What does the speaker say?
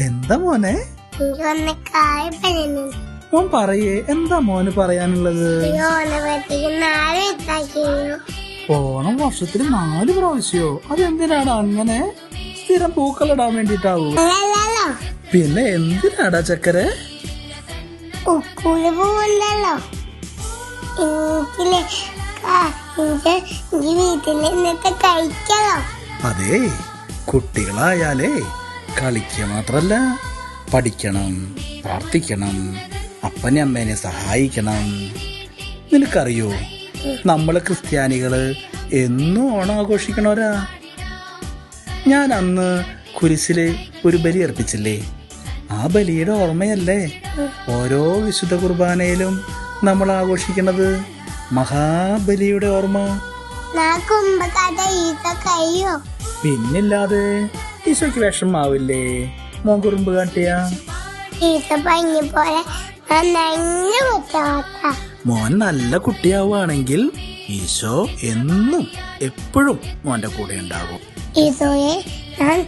എന്താ മോനെ? മോൻ പറയേ, എന്താ മോന് പറയാനുള്ളത്? ഓണം വർഷത്തിൽ 4 പ്രാവശ്യോ? അതെന്തിനാണ് അങ്ങനെ? സ്ഥിരം പൂക്കളിടാൻ വേണ്ടിട്ടാവൂ? പിന്നെ എന്തിനാടാ ചക്കരെ? ഉക്കൂല് പോവണ്ടല്ലോ, വീട്ടിൽ ഇന്നത്തെ കഴിക്കലോ. അതെ, കുട്ടികളായാലേ കളിക്കുക മാത്രല്ല, പഠിക്കണം, പ്രാർത്ഥിക്കണം, അപ്പനെ അമ്മേനെ സഹായിക്കണം. നിനക്കറിയോ, നമ്മള് ക്രിസ്ത്യാനികള് എന്നും ഓണം ആഘോഷിക്കണവരാ. ഞാൻ അന്ന് കുരിശില് ഒരു ബലി അർപ്പിച്ചില്ലേ? ആ ബലിയുടെ ഓർമ്മയല്ലേ ഓരോ വിശുദ്ധ കുർബാനയിലും നമ്മൾ ആഘോഷിക്കുന്നത്? മഹാബലിയുടെ ഓർമ്മ. പിന്നില്ലാതെ. ഈശോയ്ക്ക് വിഷമാവില്ലേ മോൻ കുറുമ്പ് കാട്ടിയ? മോൻ നല്ല കുട്ടിയാവുകയാണെങ്കിൽ ഈശോ എന്നും എപ്പോഴും മോന്റെ കൂടെ ഉണ്ടാകും. ഈശോയെ, ഞാൻ